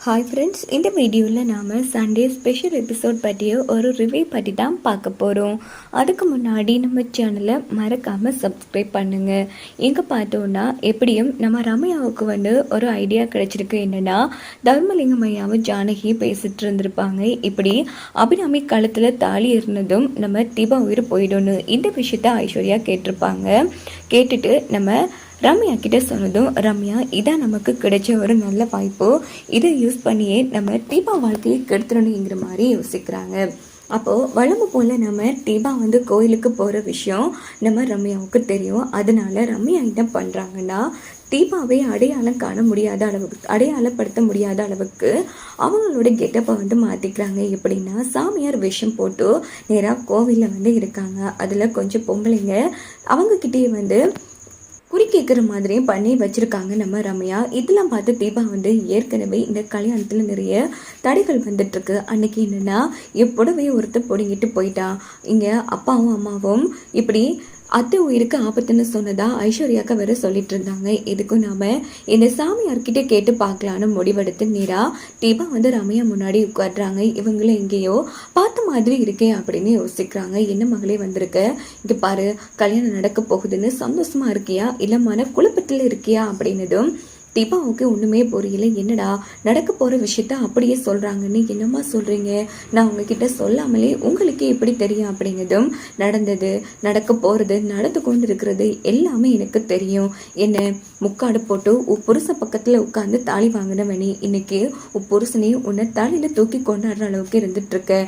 Hi friends, இந்த வீடியோவில் நாம் சண்டே ஸ்பெஷல் எபிசோட் பற்றிய ஒரு ரிவ்யூ பற்றி தான் பார்க்க போகிறோம். அதுக்கு முன்னாடி நம்ம சேனலை மறக்காமல் சப்ஸ்கிரைப் பண்ணுங்கள். எங்கே பார்த்தோன்னா எப்படியும் நம்ம ரம்யாவுக்கு ஒரு ஐடியா கிடைச்சிருக்கு. என்னென்னா, தர்மலிங்கம் ஐயாவும் ஜானகி பேசிகிட்டு இருந்திருப்பாங்க. இப்படி அபிராமி கழுத்தில் தாலி இருந்ததும் நம்ம தீபா உயிர் போயிடும்னு இந்த விஷயத்த ஐஸ்வர்யா கேட்டிருப்பாங்க. கேட்டுட்டு நம்ம ரம்யா கிட்ட சொன்னதும், ரம்யா இதான் நமக்கு கிடைச்ச ஒரு நல்ல வாய்ப்பு, இதை யூஸ் பண்ணியே நம்ம தீபா வாழ்க்கையை கெடுத்துடணுங்கிற மாதிரி யோசிக்கிறாங்க. அப்போது வழம்பு போல் நம்ம தீபா கோயிலுக்கு போகிற விஷயம் நம்ம ரம்யாவுக்கு தெரியும். அதனால ரம்யா என்ன பண்ணுறாங்கன்னா, தீபாவை அடையாளம் காண முடியாத அளவுக்கு, அடையாளப்படுத்த முடியாத அளவுக்கு அவங்களோட கெட்டப்பை மாற்றிக்கிறாங்க. எப்படின்னா, சாமியார் வேஷம் போட்டு நேராக கோவிலில் இருக்காங்க. அதில் கொஞ்சம் பொம்பளைங்க அவங்கக்கிட்டே குறி கேட்குற மாதிரியும் பண்ணி வச்சுருக்காங்க நம்ம ரம்யா. இதெல்லாம் பார்த்து தீபா ஏற்கனவே இந்த கல்யாணத்தில் நிறைய தடைகள் வந்துட்டுருக்கு. அன்னைக்கு என்னென்னா, எப்படவே ஒருத்தர் பொடிங்கிட்டு போயிட்டான். இங்கே அப்பாவும் அம்மாவும் இப்படி அத்தை உயிருக்கு ஆபத்துன்னு சொன்னதா ஐஸ்வர்யாக்கா வேற சொல்லிட்டு இருந்தாங்க. இதுக்கும் நாம இந்த சாமியார்கிட்ட கேட்டு பார்க்கலான்னு முடிவெடுத்து நேரா தீபா ரம்யா முன்னாடி உட்காடுறாங்க. இவங்களும் எங்கேயோ பார்த்த மாதிரி இருக்கே அப்படின்னு யோசிக்கிறாங்க. என்ன மகளே வந்திருக்க, இங்க பாரு, கல்யாணம் நடக்க போகுதுன்னு சந்தோஷமா இருக்கியா இல்ல மன குழப்பத்தில் இருக்கியா அப்படின்னதும் தீபாவுக்கு ஒன்றுமே புரியல. என்னடா நடக்க போகிற விஷயத்த அப்படியே சொல்கிறாங்கன்னு என்னம்மா சொல்கிறீங்க, நான் உங்ககிட்ட சொல்லாமலே உங்களுக்கு எப்படி தெரியும் அப்படிங்கிறதும், நடந்தது நடக்க போகிறது நடந்து கொண்டு இருக்கிறது எல்லாமே எனக்கு தெரியும். என்ன முக்காடு போட்டு உன் புருஷ பக்கத்தில் உட்காந்து தாலி வாங்கினவனே, இன்னைக்கு உன் புருஷனே உன்னை தலையில் தூக்கி கொண்டாடுற அளவுக்கு இருந்துட்டுருக்க.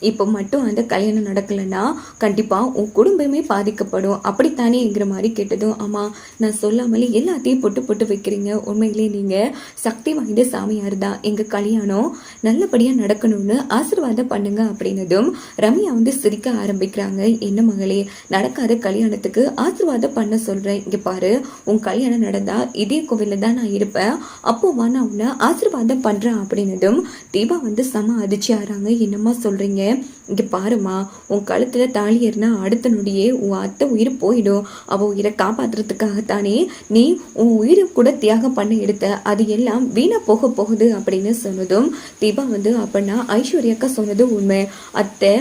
இப்போ மட்டும் அந்த கல்யாணம் நடக்கலைன்னா கண்டிப்பாக உன் குடும்பமே பாதிக்கப்படும், அப்படித்தானேங்கிற மாதிரி கேட்டதும், ஆமாம் நான் சொல்லாமலே எல்லாத்தையும் போட்டு வைக்கிறீங்க. உண்மையிலே நீங்கள் சக்தி வாய்ந்த சாமியார் தான். எங்கள் கல்யாணம் நல்லபடியாக நடக்கணும்னு ஆசீர்வாதம் பண்ணுங்க அப்படின்னதும் ரம்யா சிரிக்க ஆரம்பிக்கிறாங்க. என்ன மகளே, நடக்காத கல்யாணத்துக்கு ஆசீர்வாதம் பண்ண சொல்கிறேன். இங்கே பாரு, உன் கல்யாணம் நடந்தா இதே கோவிலில் தான் நான் இருப்பேன், அப்போவா நான் உன்னை ஆசீர்வாதம் பண்ணுறேன் அப்படின்னதும் தீபா செம அதிர்ச்சி ஆறாங்க. என்னம்மா சொல்கிறீங்க, இங்க பாருமா, உன் கழுத்துல தாலி ஏறினா அடுத்த நொடியே உன் அத்தை உயிர் போயிடும். அவ உயிரை காப்பாத்துறதுக்காகத்தானே நீ உன் உயிரை கூட தியாகம் பண்ண எடுத்த, அது எல்லாம் வீணா போக போகுது அப்படின்னு சொன்னதும் தீபா அப்படின்னா ஐஸ்வர்யாக்கா சொன்னது உண்மை. அத்தை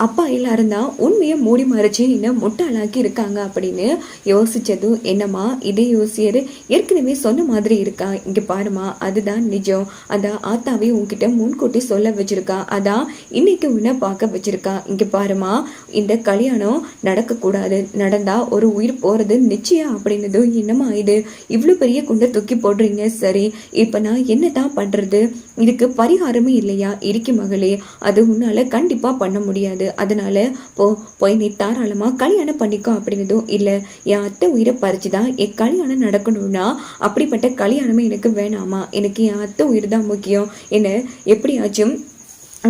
அப்பா எல்லாரும் தான் உண்மையை மூடி மறைச்சு இன்னும் முட்டாளாக்கி இருக்காங்க அப்படின்னு யோசிச்சதும், என்னம்மா இதே யோசியர் ஏற்கனவே சொன்ன மாதிரி இருக்கா. இங்க பாருமா, அதுதான் நிஜம். அதான் ஆத்தாவே உன்கிட்ட முன்கூட்டி சொல்ல வச்சிருக்கா. அதான் இன்னைக்கு உன்னை பார்க்க வச்சிருக்கா. இங்க பாருமா, இந்த கல்யாணம் நடக்க கூடாது, நடந்தா ஒரு உயிர் போறது நிச்சயம் அப்படின்னதும், என்னமா இது இவ்வளவு பெரிய குண்டை தூக்கி போடுறீங்க. சரி, இப்ப நான் என்னதான் பண்றது, இதுக்கு பரிகாரமே இல்லையா? இருக்கு மகளே, அது உன்னால கண்டிப்பா பண்ண முடியாது. அதனால போய் நீ தாராளமா கல்யாணம் பண்ணிக்கோ அப்படின்னதும், இல்ல என் அத்தை உயிரை பறிச்சுதான் என் கல்யாணம் நடக்கணும்னா அப்படிப்பட்ட கல்யாணமே எனக்கு வேணாமா, எனக்கு என் அத்தை உயிர் தான் முக்கியம். என்ன எப்படியாச்சும்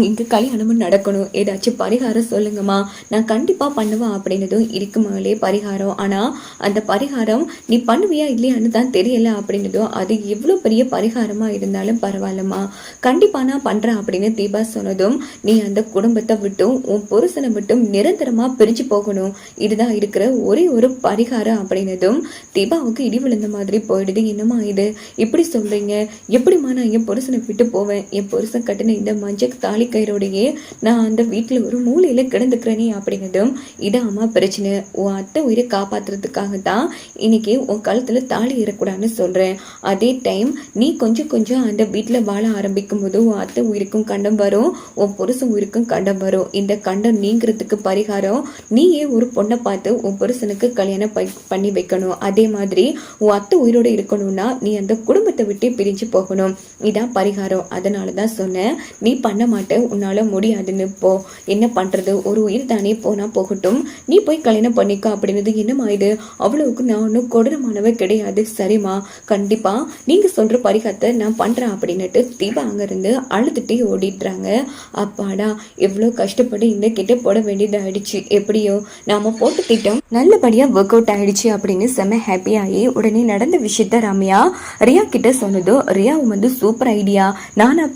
இங்கே கல்யாணமும் நடக்கணும், ஏதாச்சும் பரிகாரம் சொல்லுங்கம்மா, நான் கண்டிப்பாக பண்ணுவேன் அப்படின்னதும், இருக்கு மகளே பரிகாரம், ஆனால் அந்த பரிகாரம் நீ பண்ணுவியா இல்லையான்னு தான் தெரியல அப்படின்னதும், அது எவ்வளோ பெரிய பரிகாரமாக இருந்தாலும் பரவாயில்லம்மா, கண்டிப்பாக நான் பண்ணுறேன் அப்படின்னு தீபா சொன்னதும், நீ அந்த குடும்பத்தை விட்டும் உன் புருஷனை விட்டும் நிரந்தரமாக பிரிஞ்சு போகணும், இதுதான் இருக்கிற ஒரே ஒரு பரிகாரம் அப்படின்னதும் தீபாவுக்கு இடி விழுந்த மாதிரி போயிடுது. என்னம்மா இது இப்படி சொல்கிறீங்க, எப்படிம்மா நான் என் புருஷனை விட்டு போவேன், என் புருஷன் கட்டின இந்த மஞ்சள் தாலி கயிறோடையே நான் அந்த வீட்டில் ஒரு மூலையில கிடந்துக்கிறேனே அப்படின்னதும், இதாம்மா பிரச்சனை, உன் அத்தை உயிரை காப்பாத்துறதுக்காகத்தான் இன்னைக்கு உன் கழுத்துல தாலி ஏறக்கூடாதுன்னு சொல்றேன். அதே டைம் நீ கொஞ்சம் கொஞ்சம் அந்த வீட்டில் வாழ ஆரம்பிக்கும் போது உன் அத்தை உயிருக்கும் கண்டம் வரும், உன் புருஷன் உயிருக்கும் கண்டம் வரும். இந்த கண்டம் நீங்கிறதுக்கு பரிகாரம் நீயே ஒரு பொண்ணை பார்த்து உன் புருஷனுக்கு கல்யாணம் பண்ணி வைக்கணும். அதே மாதிரி உன் அத்தை உயிரோட இருக்கணும்னா நீ அந்த குடும்பத்தை விட்டு பிரிஞ்சு போகணும், இதான் பரிகாரம். அதனாலதான் சொன்னேன், நீ பண்ண மாட்டேன், உன்னால முடியாதுன்னு. போ, என்ன பண்றது, ஒரு உயிர் தானே, போனா போகட்டும், நீ போய் கல்யாணம் பண்ணிக்க அப்படின்னது. என்னமா இது, அவ்வளவுக்கு நான் ஒன்றும் கொடூரமானவ கிடையாது. சரிம்மா, கண்டிப்பா நீங்க சொல்ற பரிகாரத்தை நான் பண்றேன் அப்படின்னுட்டு தீபா அங்கிருந்து அழுதுட்டே ஓடிடுறாங்க. அப்பாடா, எவ்வளவு கஷ்டப்பட்டு இந்த கிட்ட போட வேண்டியது ஆயிடுச்சு, எப்படியோ நாம போட்டு திட்டம் நல்லபடியா ஒர்க் அவுட் ஆயிடுச்சு அப்படின்னு செம்ம ஹாப்பி ஆகி உடனே நடந்த விஷயத்த ரம்யா ரியா கிட்ட சொன்னதோ, ரியாவும் சூப்பர் ஐடியா, நானா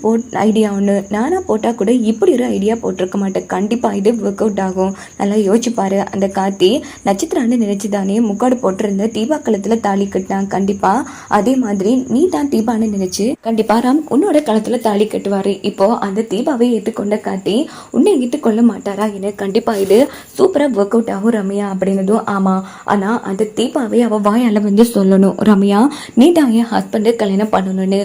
போட்ட போட்டால் கூட இப்படி ஒரு ஐடியா போட்டிருக்க மாட்டேன். கண்டிப்பாக இது ஒர்க் அவுட் ஆகும். நல்லா யோசிச்சுப்பாரு. அந்த கார்த்தி நட்சத்திரான்னு நினைச்சு தானே முக்காடு போட்டிருந்த தீபா களத்துல தாலி கட்டினான். கண்டிப்பா அதே மாதிரி நீ தான் தீபான்னு நினைச்சு கண்டிப்பா ராம் உன்னோட களத்துல தாலி கட்டுவாரு. இப்போ அந்த தீபாவை ஏற்றுக்கொண்ட கார்த்தி உன்னை ஏற்றுக்கொள்ள மாட்டாரா என கண்டிப்பா இது சூப்பரா ஒர்க் அவுட் ஆகும் ரம்யா அப்படின்னதும் ஆமா, ஆனா அந்த தீபாவை அவ வாயால வந்து சொல்லணும், ரம்யா நீ தான் என் ஹஸ்பண்டை கல்யாணம் பண்ணணும்னு.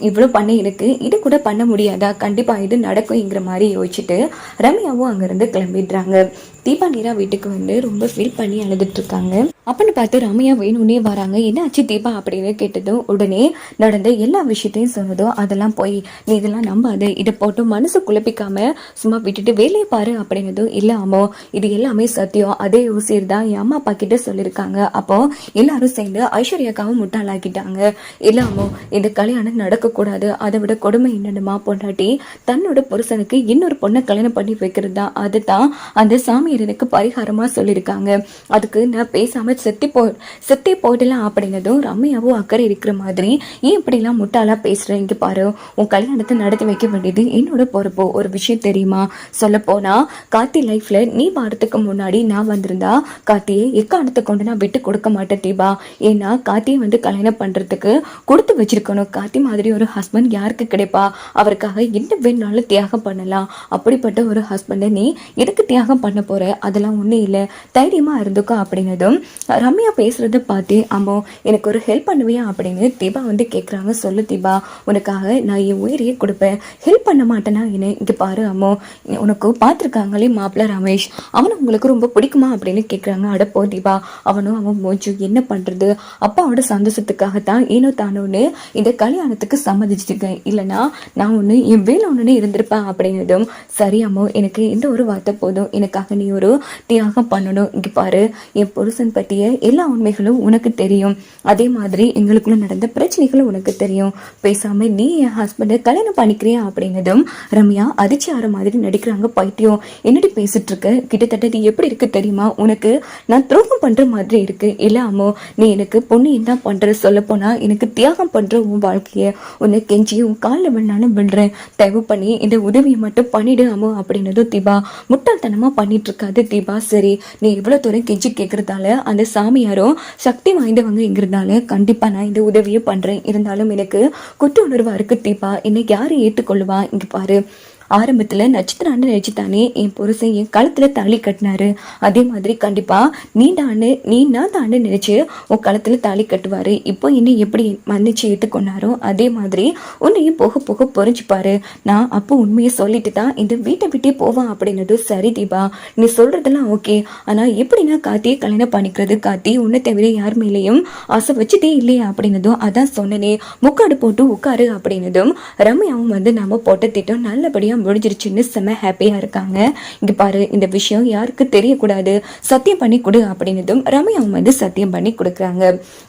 இவ்வளோ பண்ண எனக்கு இது கூட பண்ண முடியாதா? கண்டிப்பா இது நடக்கும்ங்கிற மாதிரி யோசிச்சுட்டு ரம்யாவும் அங்கிருந்து கிளம்பிடுறாங்க. தீபா நீரா வீட்டுக்கு வந்து ரொம்ப ஃபீல் பண்ணி அழுதுட்டு இருக்காங்க. அப்படின்னு பார்த்து ரம்யா வேணும்னே வராங்க. என்ன ஆச்சு தீபா அப்படின்னு கேட்டதும் உடனே நடந்த எல்லா விஷயத்தையும் சொன்னதும் அதெல்லாம் போய் நீ இதெல்லாம் நம்பாது, இதை போட்டு மனசு குழப்பிக்காம சும்மா விட்டுட்டு வேலையை பாரு அப்படின்னதும் இல்லை அம்மோ இது எல்லாமே சத்தியம், அதே யோசிர் தான் என் அம்மா அப்பா கிட்ட சொல்லியிருக்காங்க. அப்போ எல்லாரும் சேர்ந்து ஐஸ்வர்யாக்காவும் முட்டாளாக்கிட்டாங்க. இல்லை அம்மோ இந்த கல்யாணம் நடக்கக்கூடாது, அதை விட கொடுமை என்னென்னமா பொண்டாட்டி தன்னோட புருஷனுக்கு இன்னொரு பொண்ணை கல்யாணம் பண்ணி வைக்கிறது தான், அதுதான் அந்த சாமியார் எனக்கு பரிகாரமா சொல்லியிருக்காங்க. அதுக்கு நான் பேசாம செத்தே போயிடலாம் அப்படின்னதும் ரம்யாவும் அக்கறை இருக்கிற மாதிரி ஏன் இப்படிலாம் முட்டாளா பேசுறேன், இங்க பாரு உன் கல்யாணத்தை நடத்தி வைக்க வேண்டியது என்னோட பொறுப்பு. ஒரு விஷயம் தெரியுமா, சொல்ல போனா கார்த்தி லைஃப்ல நீ வாரத்துக்கு முன்னாடி நான் வந்திருந்தா கார்த்தியை எக்காரணத்தை கொண்டு நான் விட்டு கொடுக்க மாட்டேன் தீபா. ஏன்னா கார்த்தியை வந்து கல்யாணம் பண்றதுக்கு கொடுத்து வச்சிருக்கணும். கார்த்தி மாதிரி ஒரு ஹஸ்பண்ட் யாருக்கு கிடைப்பா? அவருக்காக என்ன வேணாலும் தியாகம் பண்ணலாம். அப்படிப்பட்ட ஒரு ஹஸ்பண்டை நீ எதுக்கு தியாகம் பண்ண போற? அதெல்லாம் ஒன்றும் இல்லை, தைரியமா இருந்துக்கோ அப்படின்னதும் ரம்யா பேசுறத பார்த்து அம்மோ எனக்கு ஒரு ஹெல்ப் பண்ணுவியா அப்படின்னு தீபா வந்து கேட்குறாங்க. சொல்லு தீபா, உனக்காக நான் என் உயிரையே கொடுப்பேன், ஹெல்ப் பண்ண மாட்டேனா என்ன? இங்கே பாரு அம்மோ, உனக்கு பார்த்துருக்காங்களே மாப்பிள்ள ரமேஷ், அவனை உங்களுக்கு ரொம்ப பிடிக்குமா அப்படின்னு கேட்குறாங்க. அடப்போ தீபா, அவனும் அவன் மோச்சு என்ன பண்ணுறது, அப்பாவோட சந்தோஷத்துக்காகத்தான் ஏனோ தானோன்னு இந்த கல்யாணத்துக்கு சம்மதிச்சிருக்கேன், இல்லைனா நான் ஒன்று என் வேலை ஒன்றுன்னு இருந்திருப்பேன் அப்படின்னதும் சரி அம்மோ எனக்கு இந்த ஒரு வார்த்தை போதும், எனக்காக நீ ஒரு தியாகம் பண்ணணும். இங்கே பாரு என் புருஷன் பற்றிய எல்லா உண்மைகளும் உனக்கு தெரியும், அதே மாதிரி எங்களுக்குள்ள நடந்த பிரச்சனைகளும் உனக்கு தெரியும், பேசாம நீ என் ஹஸ்பண்டை கல்யாணம் பண்ணிக்கிறியா அப்படின்னதும் ரம்யா அதிர்ச்சி ஆற மாதிரி நடிக்கிறாங்க. பைத்தியம் என்னடி பேசிட்டு இருக்க, கிட்டத்தட்ட நீ எப்படி இருக்கு தெரியுமா, உனக்கு நான் துரோகம் பண்ற மாதிரி இருக்கு. இல்ல அம்மோ நீ எனக்கு பொண்ணு என்ன பண்ற, சொல்ல போனா எனக்கு தியாகம் பண்ற உன் வாழ்க்கைய உன்னை கெஞ்சி உன் காலில் வேணாலும் விழுறேன், தயவு பண்ணி இந்த உதவியை மட்டும் பண்ணிடு அம்மோ அப்படின்னதும் தீபா முட்டாள்தனமா பண்ணிட்டு இருக்காது தீபா, சரி நீ இவ்வளவு தூரம் கெஞ்சி கேட்கறதால அந்த சாமியாரும் சக்தி வாய்ந்தவங்கிறதால கண்டிப்பா நான் இந்த உதவியை பண்றேன், இருந்தாலும் எனக்கு குற்ற உணர்வா இருக்கு தீபா, என்னை யாரு ஏற்றுக்கொள்ளுவா? இங்க பாரு ஆரம்பத்தில் நட்சத்திரான்னு நினைச்சுத்தானே என் புருஷன் என் கழுத்தில் தாலி கட்டினாரு, அதே மாதிரி கண்டிப்பா நீ நான் தானே நினைச்சு உன் கழுத்தில் தாலி கட்டுவாரு. இப்போ என்னை எப்படி மன்னிச்சு ஏற்றுக்கொண்டாரோ அதே மாதிரி உன்னையும் போக போக புரிஞ்சுப்பாரு. நான் அப்போ உண்மையை சொல்லிட்டு தான் இந்த வீட்டை விட்டே போவான் அப்படின்னது. சரி தீபா நீ சொல்றதெல்லாம் ஓகே, ஆனா எப்படி நான் கார்த்தியை கல்யாணம் பண்ணிக்கிறது? கார்த்தி உன்னை தவிர யார் மேலேயும் ஆசை வச்சுட்டே இல்லையா அப்படின்னதும் அதான் சொன்னனே முக்காடு போட்டு உட்காரு அப்படின்னதும் ரம்யாவும் வந்து நம்ம போட்ட திட்டம் நல்லபடியா முடிஞ்சிருச்சுன்னு செம்ம ஹாப்பியா இருக்காங்க. இங்க பாரு இந்த விஷயம் யாருக்கு தெரியக்கூடாது, சத்தியம் பண்ணி கொடு அப்படின்னதும் ரம்யாவும் வந்து சத்தியம் பண்ணி கொடுக்குறாங்க.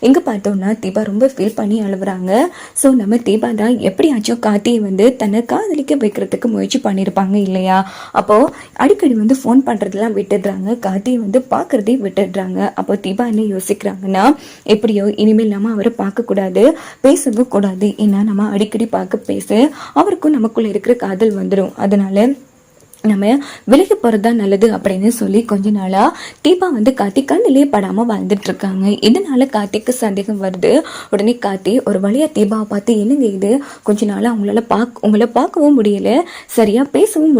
எங்க பார்த்தோம்னா தீபா ரொம்ப ஃபீல் பண்ணி அழுவுறாங்க. ஸோ நம்ம தீபா தான் எப்படியாச்சும் கார்த்தியை வந்து தன்னை காதலிக்க வைக்கிறதுக்கு முயற்சி பண்ணியிருப்பாங்க இல்லையா? அப்போ அடிக்கடி வந்து ஃபோன் பண்றதெல்லாம் விட்டுடுறாங்க, கார்த்தியை வந்து பார்க்கறதே விட்டுடுறாங்க. அப்போ தீபா என்ன யோசிக்கிறாங்கன்னா எப்படியோ இனிமேல் நம்ம அவரை பார்க்க கூடாது, பேசவும் கூடாது, ஏன்னா நம்ம அடிக்கடி பார்க்க பேச அவருக்கும் நமக்குள்ள இருக்கிற காதல் வந்துடும், அதனால நம்ம விலகி போகிறது தான் நல்லது அப்படின்னு சொல்லி கொஞ்ச நாளாக தீபா வந்து கார்த்தி கண்ணிலே படாமல் வாழ்ந்துட்டு இருக்காங்க. இதனால கார்த்திக்கு சந்தேகம் வருது. உடனே கார்த்தி ஒரு வழியாக தீபாவை பார்த்து என்னங்க இது, கொஞ்ச நாளாக உங்களை பார்க்கவும் முடியல, சரியாக பேசவும்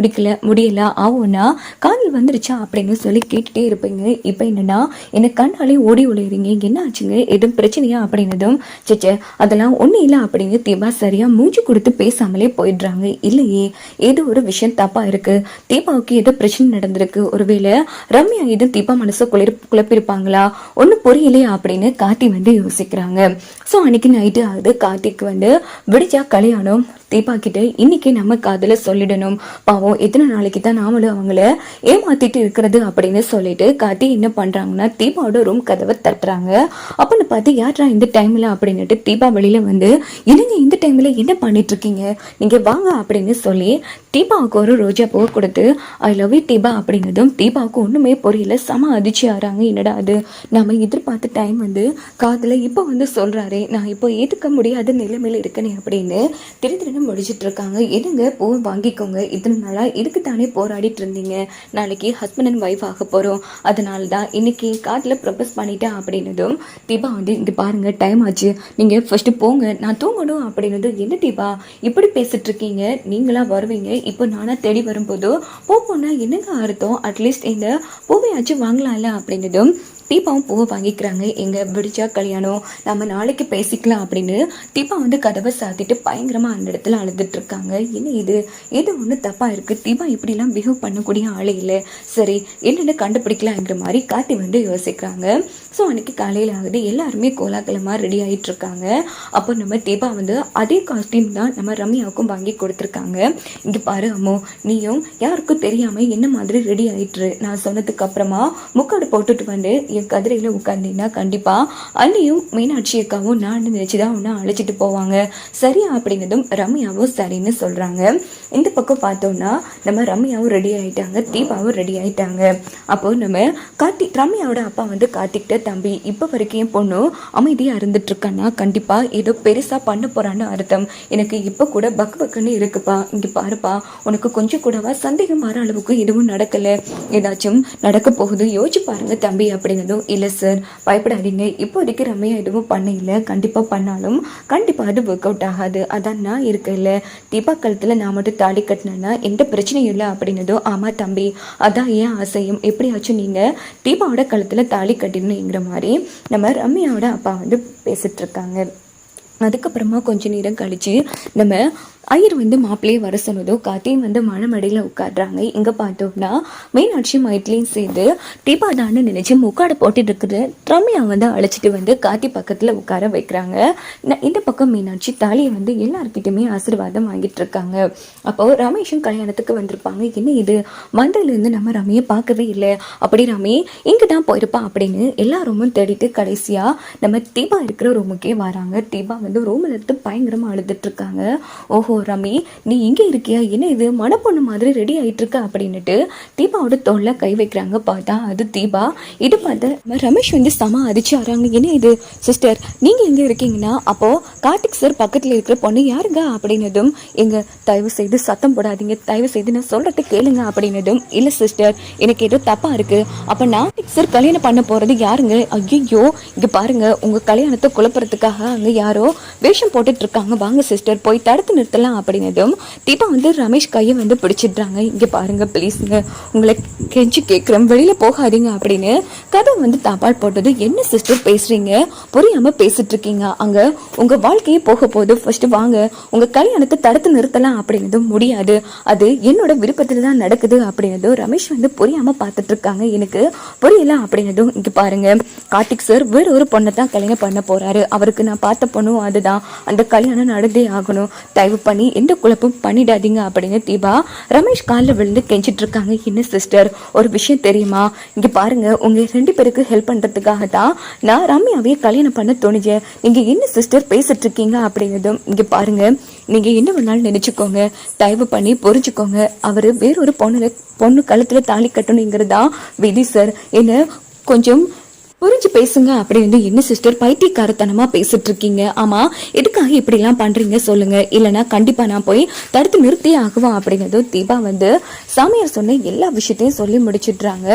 முடியல ஆகும்னா காதல் வந்துருச்சா அப்படின்னு சொல்லி கேட்டுகிட்டே இருப்பீங்க. இப்போ என்னன்னா என்னை கண்ணாலே ஓடி ஒளிறீங்க, என்ன ஆச்சுங்க, எதுவும் பிரச்சனையா அப்படின்னதும் சேச்சே அதெல்லாம் ஒன்றும் இல்லை அப்படின்னு தீபா சரியாக மூச்சு கொடுத்து பேசாமலே போயிடுறாங்க. இல்லையே ஏதோ ஒரு விஷயம் தப்பாக இருக்குது, தீபாவுக்கு ஏதோ பிரச்சனை நடந்திருக்கு, ஒருவேளை ரம்யா இது தீபா மனசை குழப்பிருப்பாங்களா, ஒன்னும் புரியலையா அப்படின்னு கார்த்தி வந்து யோசிக்கிறாங்க. ஸோ அன்னைக்கு நைட்டு ஆகுது, கார்த்திக்கு வந்து விடிச்சா கல்யாணம். தீபா கிட்ட இன்னைக்கு நம்ம காதல சொல்லிடணும், பாவம் எத்தனை நாளைக்கு தான் நாமளும் அவங்கள ஏமாத்திட்டு இருக்கிறது அப்படின்னு சொல்லிட்டு கார்த்தி என்ன பண்றாங்கன்னா தீபாவோட ரூம் கதவை தட்டுறாங்க. அப்படின்னு பார்த்து யாரா இந்த டைம்ல அப்படின்னுட்டு தீபா வெளியில வந்து என்னங்க இந்த டைம்ல என்ன பண்ணிட்டு இருக்கீங்க, நீங்க வாங்க அப்படின்னு சொல்லி தீபாவுக்கு ஒரு ரோஜா பூவை கொடுத்து ஐ லவ் யூ தீபா அப்படின்னதும் தீபாவுக்கு ஒண்ணுமே புரியல, செம அதிர்ச்சி ஆறாங்க. என்னடா அது நம்ம எதிர்பார்த்த டைம் வந்து காதல இப்போ வந்து சொல்றாரு, நான் இப்போ ஏத்துக்க முடியாத நிலைமையில இருக்கனே அப்படின்னு திரு முடிச்சிட்டு இருக்காங்க. என்னங்க பூவை வாங்கிக்கோங்க, இத்தனை நாளா இதுக்கு தானே போராடிட்டு இருந்தீங்க, நாளைக்கு ஹஸ்பண்ட் அண்ட் ஒய்ஃப் ஆக போறோம், அதனால தான் இன்னைக்கு காட்டில் ப்ரப்போஸ் பண்ணிட்டேன் அப்படின்னதும் தீபா வந்து இங்கே பாருங்க டைம் ஆச்சு, நீங்க ஃபர்ஸ்ட் போங்க, நான் தூங்கணும் அப்படின்னது. என்ன தீபா இப்படி பேசிட்டு இருக்கீங்க, நீங்களா வருவீங்க, இப்போ நானா தேடி வரும்போது போனா என்னங்க அர்த்தம், அட்லீஸ்ட் இந்த பூவையாச்சும் வாங்கலாம்ல அப்படின்னதும் தீபாவும் பூவை வாங்கிக்கிறாங்க. எங்க விடிச்சா கல்யாணம், நம்ம நாளைக்கு பேசிக்கலாம் அப்படின்னு தீபா வந்து கதவை சாத்திட்டு பயங்கரமா அந்த இடத்துல அழுதுட்டு இருக்காங்க. என்ன இது, ஏதோ ஒண்ணு தப்பா இருக்கு, தீபா இப்படிலாம் பிஹேவ் பண்ணக்கூடிய ஆளே இல்லை, சரி என்னென்னு கண்டுபிடிக்கலாங்கிற மாதிரி கார்த்தி வந்து யோசிக்கிறாங்க. ஸோ அன்னைக்கு காலையில் ஆகுது, எல்லாருமே கோலாகலமாக ரெடி ஆகிட்டு இருக்காங்க. அப்போ நம்ம தீபா வந்து அதே காஸ்டியூம் தான் நம்ம ரம்யாவுக்கும் வாங்கி கொடுத்துருக்காங்க. இங்கே பாரு அம்மோ, நீயும் யாருக்கும் தெரியாமல் என்ன மாதிரி ரெடி ஆகிட்டுரு, நான் சொன்னதுக்கு அப்புறமா முக்காடு போட்டுட்டு வந்து என் கதிரையில் உட்காந்தீங்கன்னா கண்டிப்பாக அண்ணியும் மீனாட்சி அக்காவும் நான் நினச்சி தான் ஒன்று அழைச்சிட்டு போவாங்க, சரியா அப்படின்னதும் ரம்யாவும் சரின்னு சொல்கிறாங்க. இந்த பக்கம் பார்த்தோம்னா நம்ம ரம்யாவும் ரெடி ஆகிட்டாங்க, தீபாவும் ரெடி ஆகிட்டாங்க. அப்போ நம்ம ரம்யாவோட அப்பா வந்து கார்த்திக்கிட்ட, தம்பி இப்போ வரைக்கும் என் பொண்ணு அமைதியாக இருந்துட்டு இருக்கான்னா கண்டிப்பாக ஏதோ பெருசாக பண்ண போகிறான்னு அர்த்தம், எனக்கு இப்போ கூட பக்கு பக்குன்னு இருக்குப்பா, இங்கே பாருப்பா உனக்கு கொஞ்சம் கூடவா சந்தேகம் வர அளவுக்கு எதுவும் நடக்கலை, ஏதாச்சும் நடக்க போகுது யோசிச்சு பாருங்க தம்பி அப்படின்னதும், இல்லை சார் பயப்படாதீங்க, இப்போதைக்கு ரம்யா எதுவும் பண்ண இல்லை, கண்டிப்பாக பண்ணாலும் கண்டிப்பாக அது ஒர்க் அவுட் ஆகாது, அதான் நான் இருக்கல, தீபா கழுத்தில் நான் மட்டும் தாலி கட்டினேன்னா எந்த பிரச்சனையும் இல்லை அப்படின்னதும், ஆமாம் தம்பி அதான் ஏன் ஆசையும், எப்படியாச்சும் நீங்கள் தீபாவோட கழுத்தில் தாலி கட்டிடணுங்கிற மாதிரி நம்ம ரம்யாவோட அப்பா வந்து பேசிட்டு இருக்காங்க. அதுக்கப்புறமா கொஞ்ச நேரம் கழிச்சு நம்ம ஐயர் வந்து மாப்பிள்ளையே வர சொன்னதும் கார்த்தியும் வந்து மழைமடையில் உட்காடுறாங்க. இங்கே பார்த்தோம்னா மீனாட்சி மைட்லையும் சேர்ந்து தீபா தான்னு நினச்சி முக்காடை போட்டுட்டு இருக்கிற ரம்யா வந்து அழைச்சிட்டு வந்து கார்த்தி பக்கத்தில் உட்கார வைக்கிறாங்க. இந்த பக்கம் மீனாட்சி தாலியை வந்து எல்லாருக்கிட்டையுமே ஆசீர்வாதம் வாங்கிட்டு இருக்காங்க. அப்போ ரமேஷும் கல்யாணத்துக்கு வந்திருப்பாங்க. என்ன இது மந்தையிலேருந்து நம்ம ரம்மையை பார்க்கவே இல்லை, அப்படி ரமே இங்கே தான் போயிருப்பா அப்படின்னு எல்லா ரூமும் தேடிட்டு கடைசியாக நம்ம தீபா இருக்கிற ரூமுக்கே வராங்க. தீபா வந்து ரூமில் இருந்து பயங்கரமாக அழுதுட்டு இருக்காங்க. ஓஹோ ரமி நீ இங்கே இருக்கியா, என்ன இது மனப்பொண்ணு மாதிரி ரெடி ஆகிட்டு இருக்க அப்படின்னுட்டு தீபாவோட தோல்ல கை வைக்கிறாங்க. பார்த்தா அது தீபா. இது பார்த்து ரமேஷ் வந்து சம அதிர்ச்சி ஆறாங்க. என்ன இது சிஸ்டர் நீங்க எங்க இருக்கீங்கன்னா, அப்போ கார்த்திக் சார் பக்கத்துல இருக்கிற பொண்ணு யாருங்க அப்படின்னதும், எங்க தயவு செய்து சத்தம் போடாதீங்க, தயவு செய்து நான் சொல்றதை கேளுங்க அப்படின்னதும், இல்ல சிஸ்டர் எனக்கு ஏதோ தப்பா இருக்கு, அப்ப கார்த்திக் சார் கல்யாணம் பண்ண போறது யாருங்க, ஐயோ இங்க பாருங்க உங்க கல்யாணத்தை குழப்பறதுக்காக அங்க யாரோ வேஷம் போட்டுட்டு இருக்காங்க, வாங்க சிஸ்டர் போய் தடுத்து நிறுத்தலாம் அப்படின்னதும் தீபா வந்து ரமேஷ் கையை வந்து பிடிச்சிடுறாங்க. இங்க பாருங்க ப்ளீஸுங்க உங்களை கெஞ்சி கேட்குறோம் வெளியில போகாதீங்க அப்படின்னு கதை வந்து தாப்பால் போட்டது. என்ன சிஸ்டர் பேசுறீங்க, புரியாம பேசிட்டு இருக்கீங்க, அங்க உங்க வாழ்க்கையே போக போகுது, ஃபர்ஸ்ட் வாங்க உங்க கல்யாணத்தை தடுத்து நிறுத்தலாம் அப்படின்னதும், முடியாது அது என்னோட விருப்பத்துல தான் நடக்குது அப்படின்னதும் ரமேஷ் வந்து புரியாம பார்த்துட்டு இருக்காங்க. எனக்கு புரியல அப்படின்னதும், இங்க பாருங்க கார்த்திக் சார் வேற ஒரு பொண்ணை தான் கல்யாணம் பண்ண போறாரு, அவருக்கு நான் பார்த்த பொண்ணும் அதுதான், அந்த கல்யாணம் நடந்தே ஆகணும், தயவு பண்ணி எந்த குழப்பம் பண்ணிடாதீங்க அப்படின்னு தீபா ரமேஷ் காலில் விழுந்து கெஞ்சிட்டு இருக்காங்க. என்ன சிஸ்டர் ஒரு விஷயம் தெரியுமா, இங்க பாருங்க உங்க 2 பேருக்கு ஹெல்ப் பண்றதுக்காக தான் நான் ரம்யாவே கல்யாணம் பண்ண தோணுச்சேன், நீங்க என்ன சிஸ்டர் பேசிட்டு இருக்கீங்க அப்படின்னதும், இங்க பாருங்க நீங்க என்ன வேணாலும் நினைச்சுக்கோங்க, தயவு பண்ணி புரிஞ்சுக்கோங்க, அவரு வேறொரு பொண்ணு கழுத்துல தாலி கட்டணுங்கிறதா விதி சார், என்ன கொஞ்சம் புரிஞ்சு பேசுங்க அப்படின்னு. என்ன சிஸ்டர் பைத்தியக்காரத்தனமா பேசிட்டு இருக்கீங்க, ஆமா எதுக்காக இப்படி எல்லாம் பண்றீங்க சொல்லுங்க, இல்லைன்னா கண்டிப்பா நான் போய் தடுத்து நிறுத்தியே ஆகுவேன் அப்படின்னதும் தீபா வந்து சாமியார் சொன்ன எல்லா விஷயத்தையும் சொல்லி முடிச்சிடுறாங்க.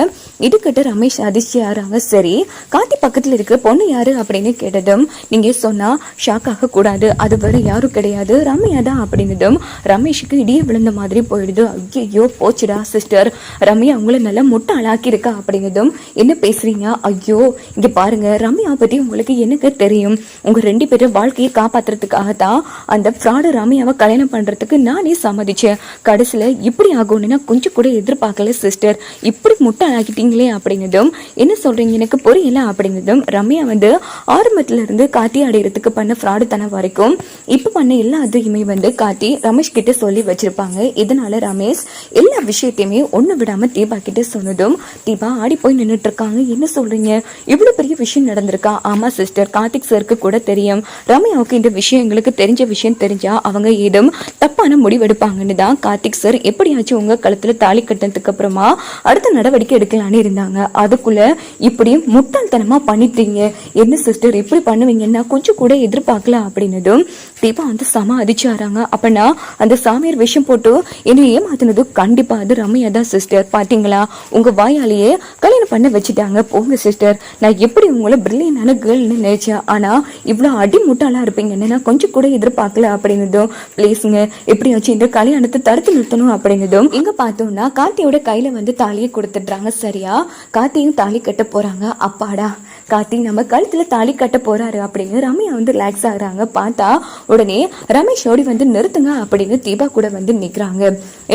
இதுக்கிட்ட ரமேஷ் அதிர்ச்சி ஆறாங்க. சரி கார்த்தி பக்கத்துல இருக்கிற பொண்ணு யாரு அப்படின்னு கேட்டதும், நீங்க சொன்னா ஷாக் ஆக கூடாது, அது விட யாரும் கிடையாது ரம்யா தான் அப்படின்னதும் ரமேஷுக்கு இடிய விழுந்த மாதிரி போயிடுது. ஐயோ போச்சுடா சிஸ்டர், ரம்யா உங்களை நல்லா முட்டாளாக்கி இருக்கா அப்படின்னதும், என்ன பேசுறீங்க, ஐயோ இங்க பாருங்க ரம்யா பத்தி உங்களுக்கு எனக்கு தெரியும், உங்க 2 பேரும் வாழ்க்கையை காப்பாத்துறதுக்காக தான் அந்த ஃப்ராடு ரம்யாவை கல்யாணம் பண்றதுக்கு நானே சம்மதிச்சேன், கடைசியில இப்படி ஆகும்னு நான் கொஞ்சம் கூட எதிர்பார்க்கல சிஸ்டர், இப்படி முட்டாளாக்கிட்டீங்களே அப்படின்னதும், என்ன சொல்றீங்க எனக்கு புரியல அப்படின்னதும், ரம்யா வந்து ஆரம்பத்துல இருந்து கார்த்தி அடையிறதுக்கு பண்ண ஃப்ராடு தனம் வரைக்கும் இப்ப பண்ண எல்லா அதையுமே வந்து கார்த்தி ரமேஷ் கிட்ட சொல்லி வச்சிருப்பாங்க. இதனால ரமேஷ் எல்லா விஷயத்தையுமே ஒண்ணு விடாம தீபா கிட்ட சொன்னதும் தீபா ஆடி போய் நின்றுட்டு இருக்காங்க. என்ன சொல்றீங்க, இவ்வளவு பெரிய விஷயம் நடந்திருக்கா? ஆமா சிஸ்டர், கார்த்திக் சருக்கு கூட தெரியும். ரம்யாவுக்கு இந்த விஷயம் எங்களுக்கு தெரிஞ்ச விஷயம் தெரிஞ்சா அவங்க ஏதும் தப்பான முடிவெடுப்பாங்கன்னு தான் கார்த்திக் சார் எப்படியாச்சும் உங்க கழுத்துல தாலி கட்டினதுக்கு அப்புறமா அடுத்த நடவடிக்கை எடுக்கலான்னு இருந்தாங்க. அதுக்குள்ள இப்படி முட்டாள்தனமா பண்ணிட்டீங்க. என்ன சிஸ்டர் இப்படி பண்ணுவீங்கன்னா கொஞ்சம் கூட எதிர்பார்க்கல அப்படின்னதும் தீபா வந்து சம அதிர்ச்சியாராங்க. அப்பனா அந்த சாமியார் விஷயம் போட்டு என்ன ஏமாத்தினது கண்டிப்பா அது ரம்யா தான் சிஸ்டர். பாத்தீங்களா, உங்க வாயாலேயே கல்யாணம் பண்ண வச்சுட்டாங்க. போங்க சிஸ்டர், நான் எப்படி உங்களை பிரில்லியனான கேர்ள்னு நினைச்சேன், ஆனா இவ்வளவு அடி முட்டாளா இருப்பீங்கன்னு நான் கொஞ்சம் கூட எதிர்பார்க்கல அப்படின்னதும் பிளீஸுங்க எப்படியாச்சும் இந்த கல்யாணத்தை தடுத்து நிறுத்தணும் அப்படின்னதும் இங்க பார்த்தோம்னா கார்த்தியோட கையில வந்து தாலியை கொடுத்துடுறாங்க. சரியா, கார்த்தியும் தாலி கட்ட போறாங்க. அப்பாடா, கார்த்தி நம்ம கழுத்துல தாலி கட்ட போறாரு அப்படின்னு ரம்யா வந்து ரிலாக்ஸ் ஆகுறாங்க. பார்த்தா உடனே ரமேஷ் ஓடி வந்து நிறுத்துங்க அப்படின்னு தீபா கூட வந்து நிக்கிறாங்க.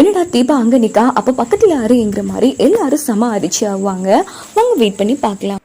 என்னடா தீபா அங்க நிக்கா, அப்ப பக்கத்துல யாருங்கிற மாதிரி எல்லாரும் சம அதிர்ச்சி ஆகுவாங்க. வாங்க வெயிட் பண்ணி பார்க்கலாம்.